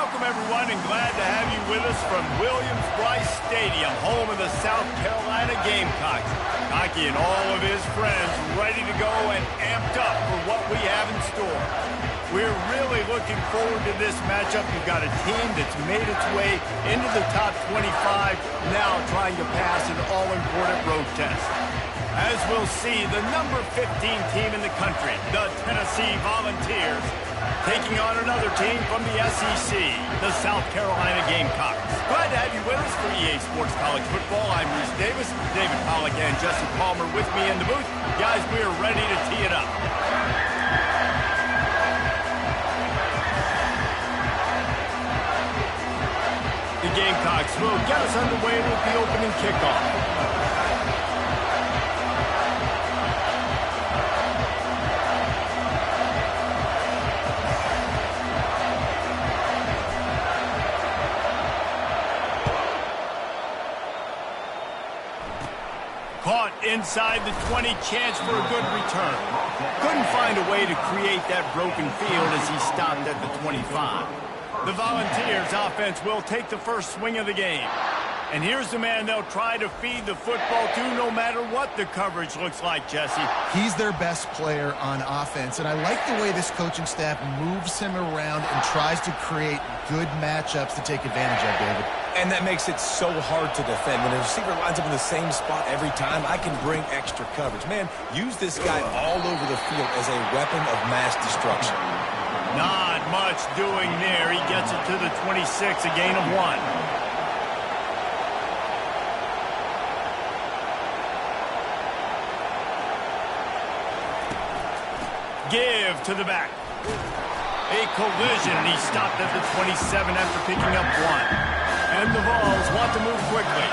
Welcome, everyone, and glad to have you with us from Williams-Brice Stadium, home of the South Carolina Gamecocks. Cocky and all of his friends ready to go and amped up for what we have in store. We're really looking forward to this matchup. You've got a team that's made its way into the top 25, now trying to pass an all-important road test. As we'll see, the number 15 team in the country, the Tennessee Volunteers, taking on another team from the SEC, the South Carolina Gamecocks. Glad to have you with us for EA Sports College Football. I'm Reese Davis, David Pollack and Jesse Palmer with me in the booth. Guys, we are ready to tee it up. The Gamecocks will get us underway with the opening kickoff. Caught inside the 20, chance for a good return. Couldn't find a way to create that broken field as he stopped at the 25. The Volunteers offense will take the first swing of the game. And here's the man they'll try to feed the football to no matter what the coverage looks like, Jesse. He's their best player on offense, and I like the way this coaching staff moves him around and tries to create good matchups to take advantage of, David. And that makes it so hard to defend. When a receiver lines up in the same spot every time, I can bring extra coverage. Man, use this guy all over the field as a weapon of mass destruction. Not much doing there. He gets it to the 26, a gain of 1. Give to the back. A collision, and he stopped at the 27 after picking up 1. And the Vols want to move quickly.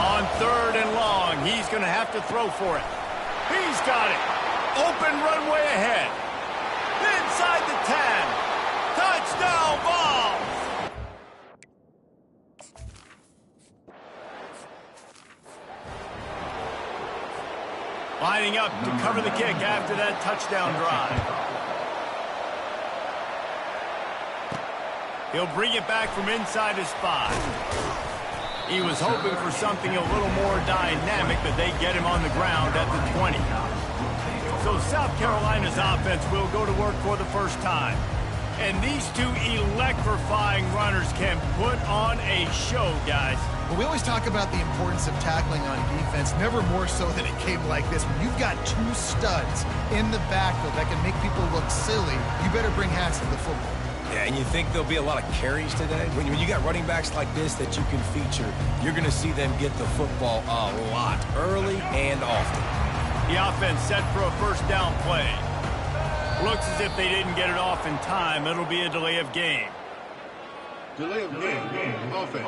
On 3rd and long, he's going to have to throw for it. He's got it. Open runway ahead. Inside the 10. Touchdown, Vols! Lining up to cover the kick after that touchdown drive. He'll bring it back from inside his 5. He was hoping for something a little more dynamic, but they get him on the ground at the 20. So South Carolina's offense will go to work for the first time. And these two electrifying runners can put on a show, guys. Well, we always talk about the importance of tackling on defense, never more so than it came like this. When you've got two studs in the backfield that can make people look silly, you better bring hats to the football. Yeah, and you think there'll be a lot of carries today? When you got running backs like this that you can feature, you're going to see them get the football a lot, early and often. The offense set for a first down play. Looks as if they didn't get it off in time. It'll be a delay of game. Delay of game. Offense.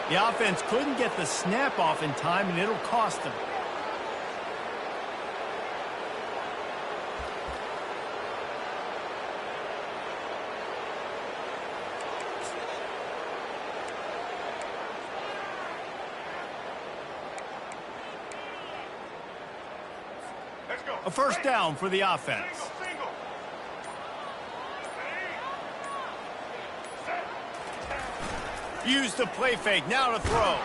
The offense couldn't get the snap off in time, and it'll cost them. A first down for the offense. Use the play fake, now to throw.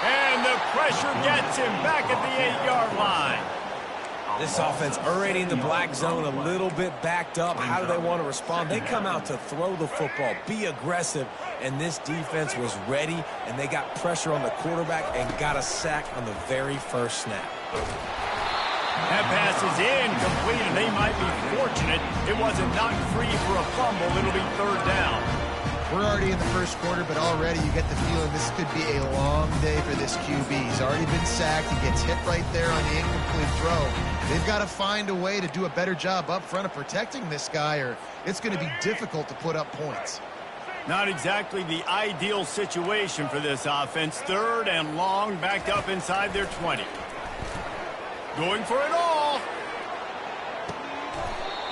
And the pressure gets him back at the 8-yard line. This offense already in the black zone, a little bit backed up. How do they want to respond? They come out to throw the football, be aggressive, and this defense was ready, and they got pressure on the quarterback and got a sack on the very first snap. That pass is incomplete, and they might be fortunate it wasn't knocked free for a fumble. It'll be 3rd down. We're already in the first quarter, but already you get the feeling this could be a long day for this QB. He's already been sacked. He gets hit right there on the incomplete throw. They've got to find a way to do a better job up front of protecting this guy, or it's going to be difficult to put up points. Not exactly the ideal situation for this offense. 3rd and long, backed up inside their 20. Going for it all.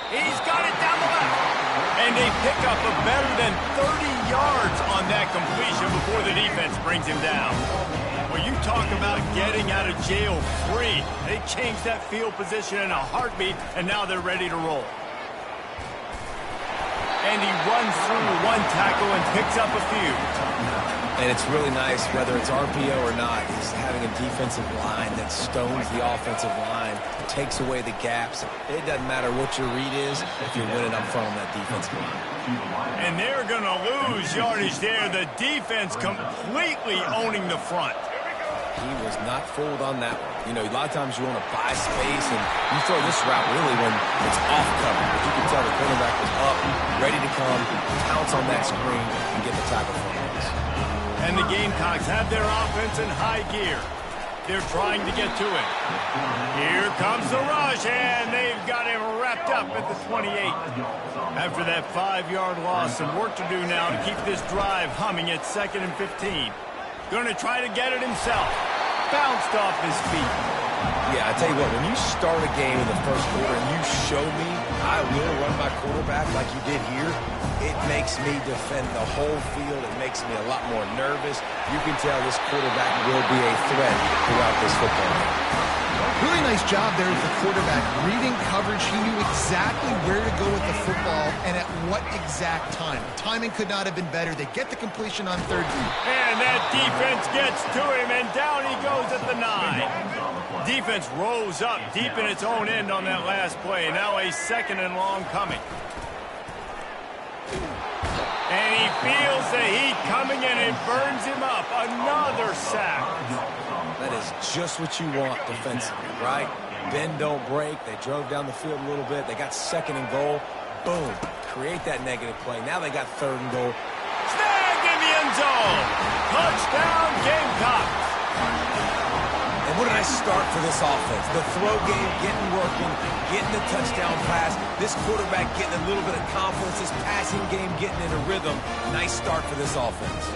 He's got it down the left. And they pick up a better than 30 yards on that completion before the defense brings him down. Well, you talk about getting out of jail free. They changed that field position in a heartbeat, and now they're ready to roll. And he runs through one tackle and picks up a few. And it's really nice, whether it's RPO or not, he's having a defensive line that stones the offensive line, takes away the gaps. It doesn't matter what your read is if you're winning up front on that defensive line. And they're going to lose yardage there. The defense completely owning the front. He was not fooled on that one. You know, a lot of times you want to buy space, and you throw this route really when it's off cover. But you can tell the quarterback was up, ready to come, pounce on that screen, and get the tackle for him. And the Gamecocks have their offense in high gear. They're trying to get to it. Here comes the rush, and they've got him wrapped up at the 28. After that 5-yard loss, some work to do now to keep this drive humming at 2nd and 15. Going to try to get it himself. Bounced off his feet. Yeah, I tell you what, when you start a game in the first quarter and you show me I will run my quarterback like you did here, it makes me defend the whole field. It makes me a lot more nervous. You can tell this quarterback will be a threat throughout this football game. Really nice job there with the quarterback. Reading coverage, he knew exactly where to go with the football and at what exact time. Timing could not have been better. They get the completion on 3rd down. And that defense gets to him, and down he goes at the 9. Defense rolls up deep in its own end on that last play. Now a 2nd and long coming. And he feels the heat coming in and burns him up. Another sack. That is just what you want defensively, right? Bend, don't break. They drove down the field a little bit. They got 2nd and goal. Boom. Create that negative play. Now they got 3rd and goal. Snagged in the end zone. Touchdown, Gamecocks. And what a nice start for this offense. The throw game getting working, getting the touchdown pass. This quarterback getting a little bit of confidence. This passing game getting in a rhythm. Nice start for this offense.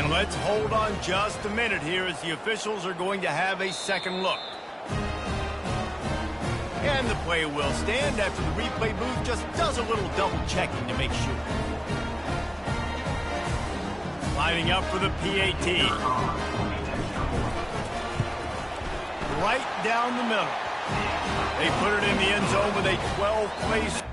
Let's hold on just a minute here as the officials are going to have a second look. And the play will stand after the replay booth just does a little double checking to make sure. Lining up for the PAT. Right down the middle. They put it in the end zone with a 12-play.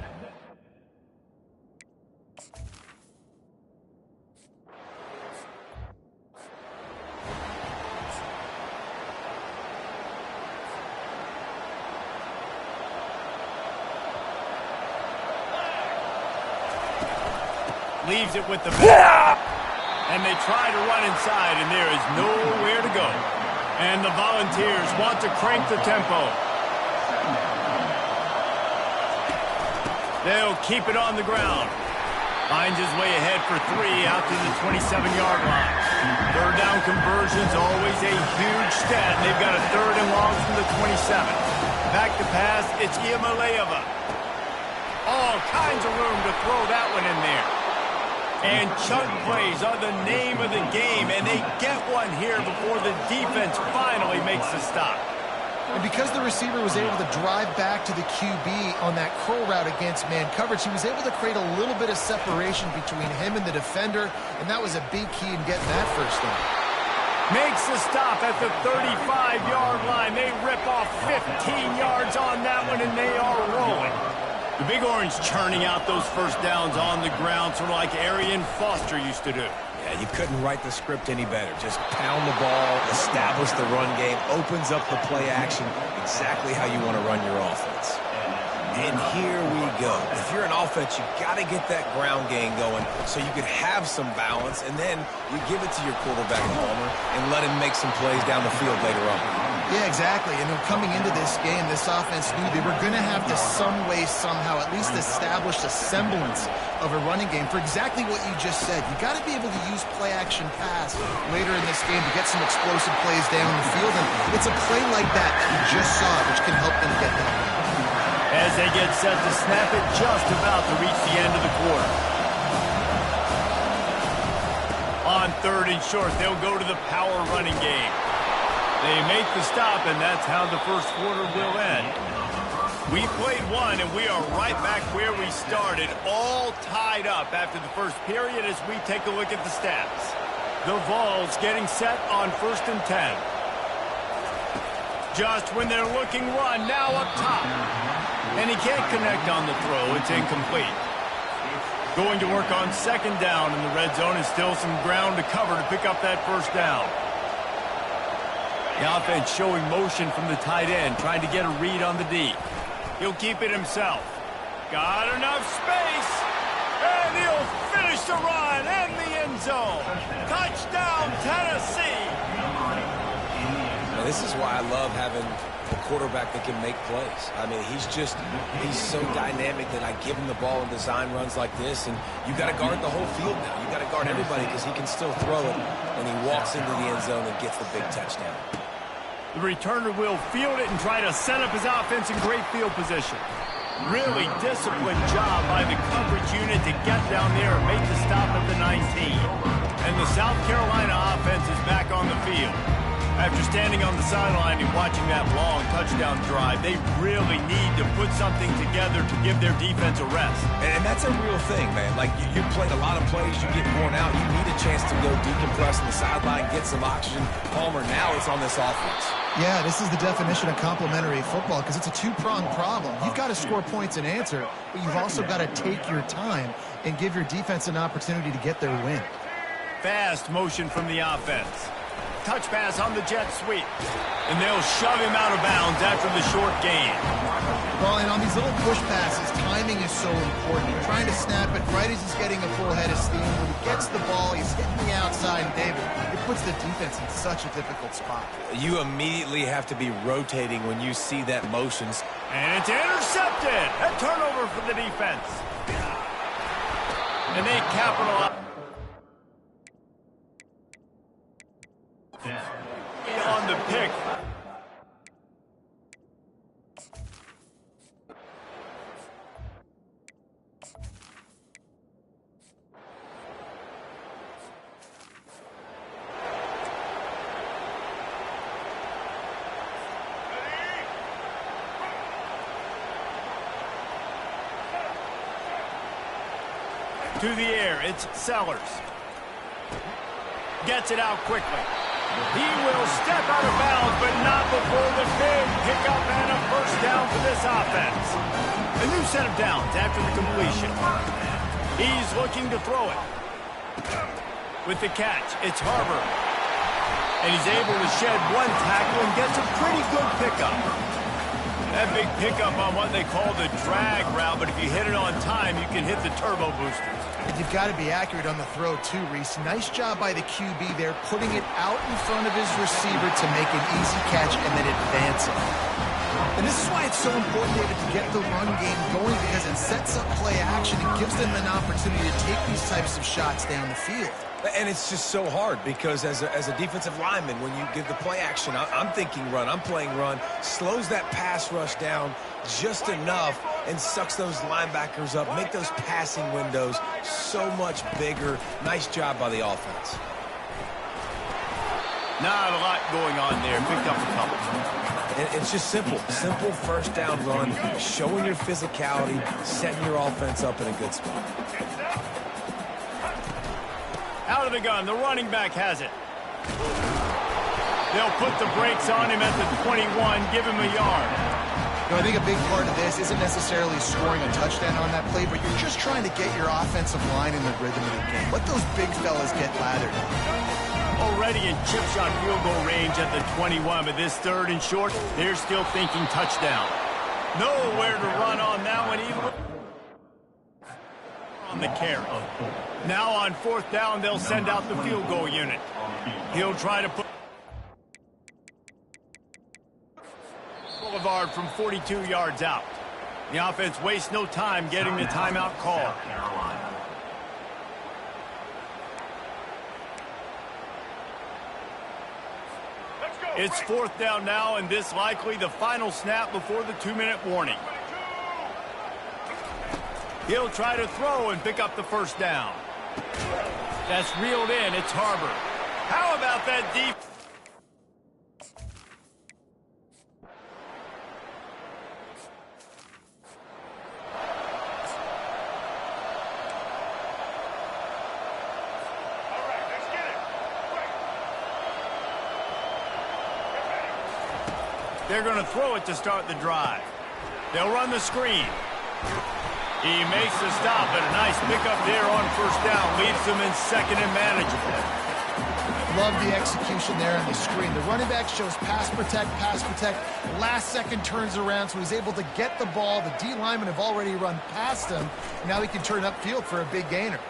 Leaves it with the back. And they try to run inside, and there is nowhere to go. And the Volunteers want to crank the tempo. They'll keep it on the ground. Finds his way ahead for 3 out to the 27-yard line. 3rd down conversion's always a huge stat. They've got a 3rd and long from the 27. Back to pass, it's Iamaleava. All kinds of room to throw that one in there. And chunk plays are the name of the game, and they get one here before the defense finally makes the stop. And because the receiver was able to drive back to the QB on that curl route against man coverage, he was able to create a little bit of separation between him and the defender, and that was a big key in getting that first down. Makes the stop at the 35-yard line. They rip off 15 yards on that one, and they are rolling. The Big Orange churning out those first downs on the ground, sort of like Arian Foster used to do. Yeah, you couldn't write the script any better. Just pound the ball, establish the run game, opens up the play action, exactly how you want to run your offense. And here we go. If you're an offense, you got to get that ground game going so you could have some balance, and then you give it to your quarterback, Palmer, and let him make some plays down the field later on. Yeah, exactly. And coming into this game, this offense knew they were going to have to some way, somehow, at least establish a semblance of a running game for exactly what you just said. You got to be able to use play-action pass later in this game to get some explosive plays down the field. And it's a play like that you just saw, which can help them get that win. As they get set to snap it, just about to reach the end of the quarter. On 3rd and short. They'll go to the power running game. They make the stop, and that's how the first quarter will end. We played one, and we are right back where we started, all tied up after the first period as we take a look at the stats. The Vols getting set on 1st and 10. Just when they're looking run, now up top. And he can't connect on the throw. It's incomplete. Going to work on 2nd down, and the red zone is still some ground to cover to pick up that 1st down. The offense showing motion from the tight end, trying to get a read on the D. He'll keep it himself. Got enough space, and he'll finish the run in the end zone. Touchdown, Tennessee. Now, this is why I love having a quarterback that can make plays. I mean, he's so dynamic that I give him the ball in design runs like this, and you got to guard the whole field now. You got to guard everybody because he can still throw it, and he walks into the end zone and gets the big touchdown. The returner will field it and try to set up his offense in great field position. Really disciplined job by the coverage unit to get down there and make the stop at the 19. And the South Carolina offense is back on the field. After standing on the sideline and watching that long touchdown drive, they really need to put something together to give their defense a rest. And that's a real thing, man. Like, you played a lot of plays, you get worn out, you need a chance to go decompress on the sideline, get some oxygen. Palmer, now it's on this offense. Yeah, this is the definition of complementary football because it's a two-pronged problem. You've got to score points and answer, but you've also got to take your time and give your defense an opportunity to get their win. Fast motion from the offense. Touch pass on the jet sweep. And they'll shove him out of bounds after the short gain. Well, and on these little push passes, timing is so important. You're trying to snap it right as he's getting a full head of steam. When he gets the ball, he's hitting the outside, and David, it puts the defense in such a difficult spot. You immediately have to be rotating when you see that motion. And it's intercepted. A turnover for the defense. And they capitalize on the pick. To the air, it's Sellers. Gets it out quickly. He will step out of bounds, but not before the big pickup and a 1st down for this offense. A new set of downs after the completion. He's looking to throw it. With the catch, it's Harbor. And he's able to shed one tackle and gets a pretty good pickup. That big pickup on what they call the drag route, but if you hit it on time, you can hit the turbo boosters. And you've got to be accurate on the throw, too, Reese. Nice job by the QB there, putting it out in front of his receiver to make an easy catch and then advance it. And this is why it's so important, David, to get the run game going, because it sets up play action. It gives them an opportunity to take these types of shots down the field. And it's just so hard because as a defensive lineman, when you give the play action, I'm thinking run, I'm playing run, slows that pass rush down just enough and sucks those linebackers up, make those passing windows so much bigger. Nice job by the offense. Not a lot going on there. Picked up a couple. And it's just simple 1st down run, showing your physicality, setting your offense up in a good spot. Out of the gun, the running back has it. They'll put the brakes on him at the 21, give him a yard. You know, I think a big part of this isn't necessarily scoring a touchdown on that play, but you're just trying to get your offensive line in the rhythm of the game. Let those big fellas get lathered. Already in chip shot field goal range at the 21, but this 3rd and short, they're still thinking touchdown. Nowhere to run on that one, even on the carry. Now on 4th down, they'll send out the field goal unit. He'll try to put Boulevard from 42 yards out. The offense wastes no time getting the timeout call. It's 4th down now, and this likely the final snap before the 2-minute warning. He'll try to throw and pick up the 1st down. That's reeled in. It's Harbor. How about that deep? They're going to throw it to start the drive. They'll run the screen. He makes the stop, and a nice pickup there on first down. Leaves them in second and manageable. Love the execution there on the screen. The running back shows pass protect, last second turns around, so he's able to get the ball. The D linemen have already run past him. Now he can turn upfield for a big gainer.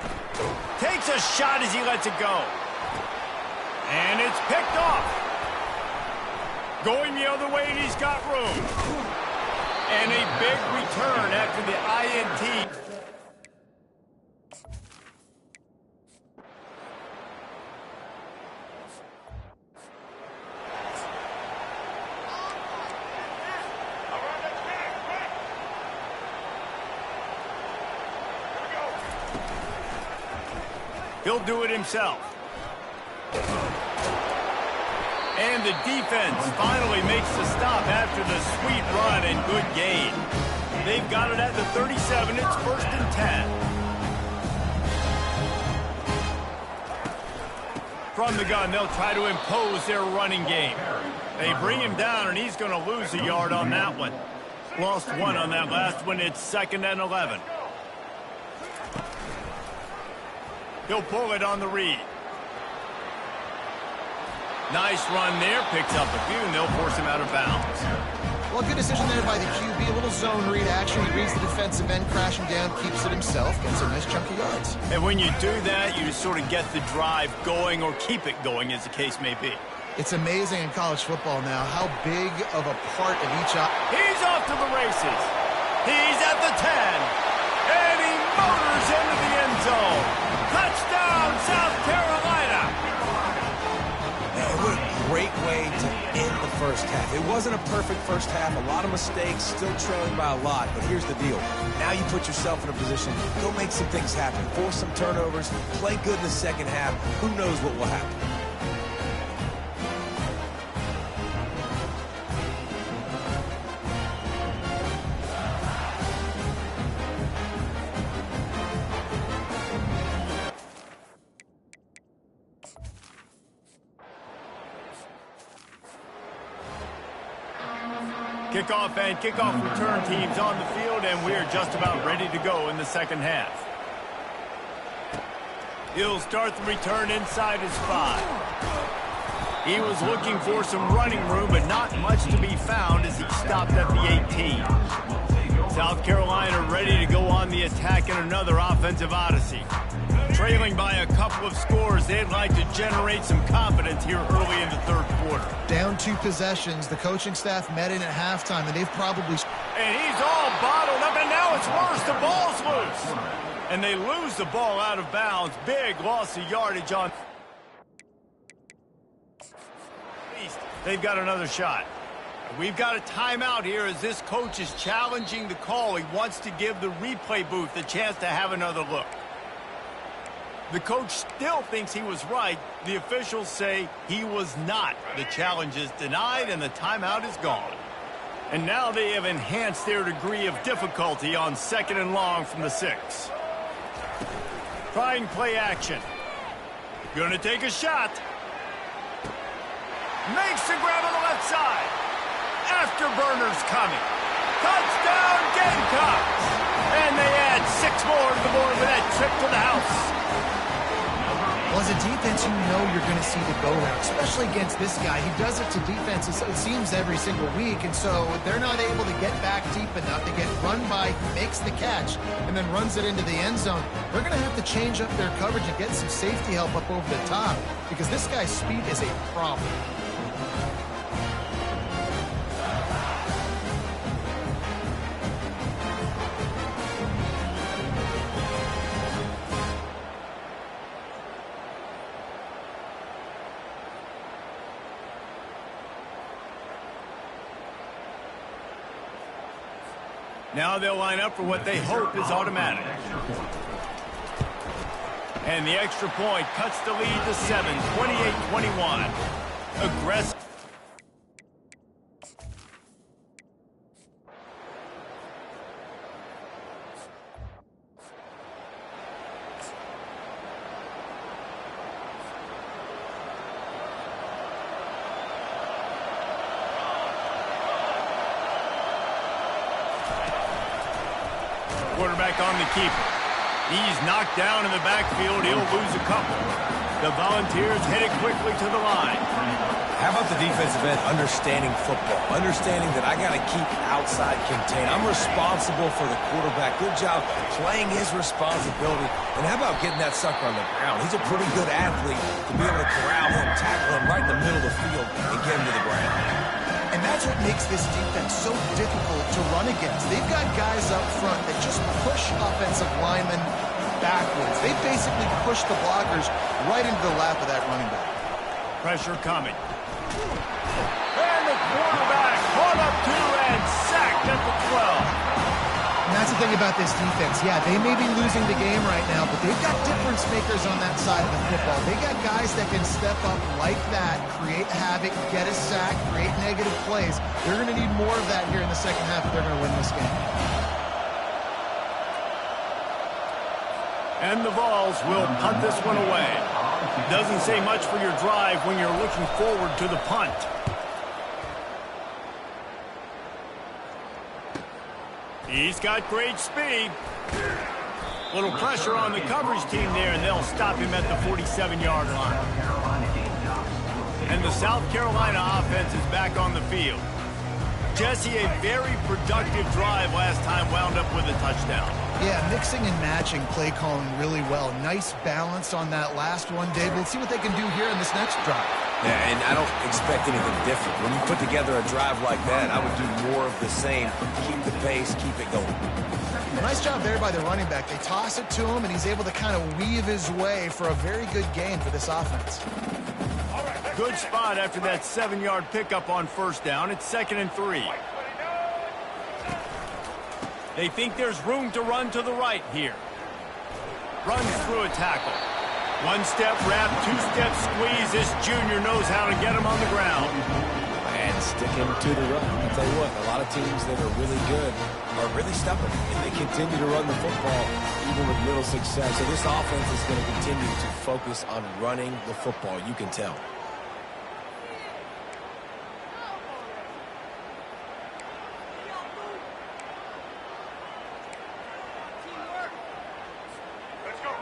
Takes a shot as he lets it go. And it's picked off. Going the other way, and he's got room. And a big return after the INT. He'll do it himself. And the defense finally makes the stop after the sweet run and good gain. They've got it at the 37. It's 1st and 10. From the gun, they'll try to impose their running game. They bring him down, and he's going to lose a yard on that one. Lost one on that last one. It's 2nd and 11. He'll pull it on the read. Nice run there, picks up a few, and they'll force him out of bounds. Well, good decision there by the QB. A little zone read action. He reads the defensive end, crashing down, keeps it himself, gets a nice chunk of yards. And when you do that, you sort of get the drive going or keep it going, as the case may be. It's amazing in college football now how big of a part of each... He's off to the races. He's at the 10. And he motors into the end zone. Touchdown, South Carolina. What a great way to end the first half. It wasn't a perfect first half. A lot of mistakes, still trailing by a lot. But here's the deal. Now you put yourself in a position, go make some things happen. Force some turnovers, play good in the second half. Who knows what will happen? Kickoff and kickoff return teams on the field, and we're just about ready to go in the second half. He'll start the return inside his 5. He was looking for some running room, but not much to be found as he stopped at the 18. South Carolina ready to go on the attack in another offensive odyssey. Trailing by a couple of scores, they'd like to generate some confidence here early in the third quarter. Down 2 possessions, the coaching staff met in at halftime, and they've probably... And he's all bottled up, and now it's worse. The ball's loose. And they lose the ball out of bounds. Big loss of yardage on... They've got another shot. We've got a timeout here as this coach is challenging the call. He wants to give the replay booth a chance to have another look. The coach still thinks he was right. The officials say he was not. The challenge is denied and the timeout is gone. And now they have enhanced their degree of difficulty on 2nd and long from the 6. Trying play action. Gonna take a shot. Makes the grab on the left side. Afterburner's coming. Touchdown Gamecocks! And they add 6 more to the board with that trip to the house. Well, as a defense, you know you're going to see the go-round, especially against this guy. He does it to defenses, it seems, every single week, and so they're not able to get back deep enough. They get run by, he makes the catch, and then runs it into the end zone. They're going to have to change up their coverage and get some safety help up over the top, because this guy's speed is a problem. Now they'll line up for what they hope is automatic. And the extra point cuts the lead to 7, 28-21. Aggressive. Quarterback on the keeper. He's knocked down in the backfield. He'll lose a couple. The Volunteers headed quickly to the line. How about the defensive end understanding football, understanding that I got to keep outside contain. I'm responsible for the quarterback. Good job playing his responsibility. And how about getting that sucker on the ground? He's a pretty good athlete to be able to corral him, tackle him right in the middle of the field, and get him to the ground. And that's what makes this defense so difficult to run against. They've got guys up front that just push offensive linemen backwards. They basically push the blockers right into the lap of that running back. Pressure coming. And the quarterback caught up to and sacked at the 12. And that's the thing about this defense. Yeah, they may be losing the game right now, but they've got difference makers on that side of the football. They got guys that can step up like that, create havoc, get a sack, create negative plays. They're going to need more of that here in the second half if they're going to win this game. And the Vols will punt this one away. Doesn't say much for your drive when you're looking forward to the punt. He's got great speed. Little pressure on the coverage team there, and they'll stop him at the 47-yard line. And the South Carolina offense is back on the field. Jesse, a very productive drive last time wound up with a touchdown. Yeah, mixing and matching play calling really well. Nice balance on that last one, Dave. We'll see what they can do here in this next drive. Yeah, and I don't expect anything different. When you put together a drive like that, I would do more of the same. Keep the pace, keep it going. Nice job there by the running back. They toss it to him, and he's able to kind of weave his way for a very good gain for this offense. Good spot after that 7-yard pickup on first down. It's 2nd and 3. They think there's room to run to the right here. Runs through a tackle. One-step wrap, two-step squeeze. This junior knows how to get him on the ground. And sticking to the run. I'll tell you what, a lot of teams that are really good are really stubborn, and they continue to run the football even with little success. So this offense is going to continue to focus on running the football. You can tell.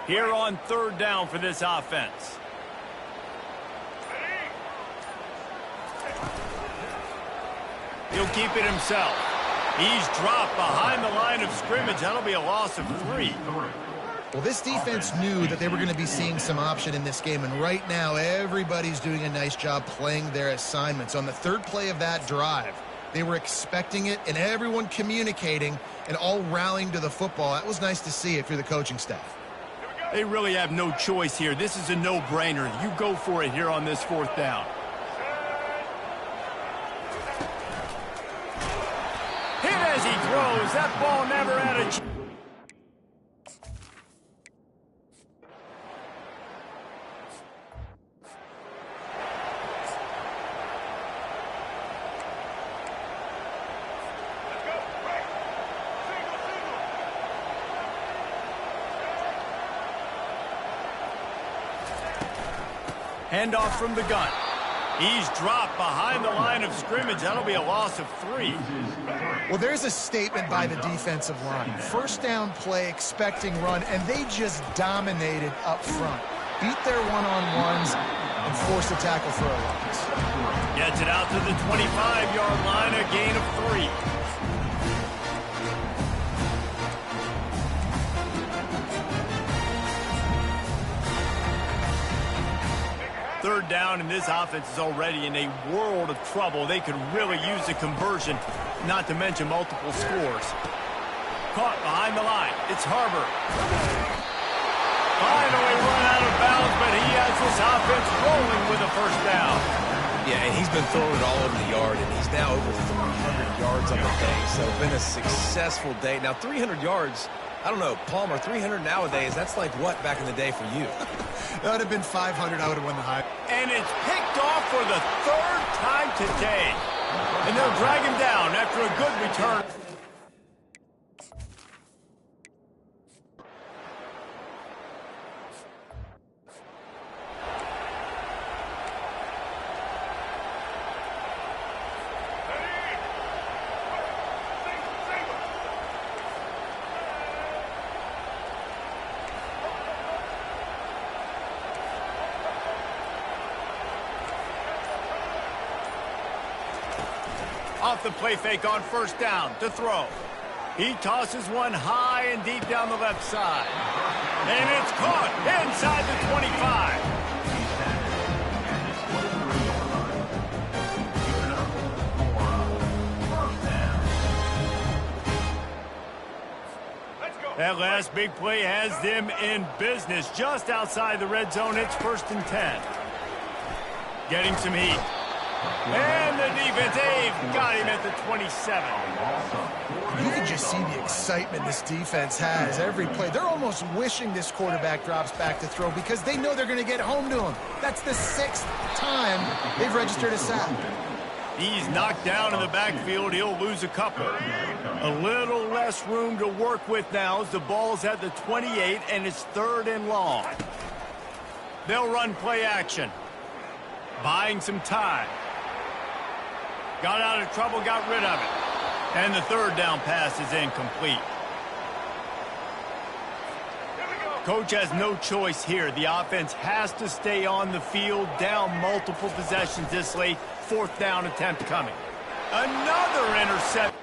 Here on 3rd down for this offense. He'll keep it himself. He's dropped behind the line of scrimmage. That'll be a loss of 3. Well, this defense knew that they were going to be seeing some option in this game, and right now everybody's doing a nice job playing their assignments. On the 3rd play of that drive, they were expecting it, and everyone communicating and all rallying to the football. That was nice to see if you're the coaching staff. They really have no choice here. This is a no-brainer. You go for it here on this 4th down. Hit as he throws. That ball never had a chance. Handoff from the gun. He's dropped behind the line of scrimmage. That'll be a loss of 3. Well, there's a statement by the defensive line. 1st down play, expecting run, and they just dominated up front. Beat their one-on-ones and forced a tackle for a loss. Gets it out to the 25-yard line, a gain of 3. Third down, and this offense is already in a world of trouble. They could really use a conversion, not to mention multiple scores. Caught behind the line. It's Harbor. Finally run out of bounds, but he has this offense rolling with a 1st down. Yeah, and he's been throwing it all over the yard, and he's now over 300 yards on the day. So it's been a successful day. Now, 300 yards, I don't know, Palmer, 300 nowadays, that's like what back in the day for you? That would have been 500. I would have won the high. And it's picked off for the third time today. And they'll drag him down after a good return. Off the play fake on first down to throw. He tosses one high and deep down the left side. And it's caught inside the 25. That last big play has them in business just outside the red zone. It's 1st and 10. Getting some heat. And the defense, they've got him at the 27. You can just see the excitement this defense has every play. They're almost wishing this quarterback drops back to throw because they know they're going to get home to him. That's the 6th time they've registered a sack. He's knocked down in the backfield. He'll lose a couple. A little less room to work with now as the ball's at the 28 and it's 3rd and long. They'll run play action. Buying some time. Got out of trouble, got rid of it. And the 3rd down pass is incomplete. Coach has no choice here. The offense has to stay on the field, down multiple possessions this late. 4th down attempt coming. Another intercept.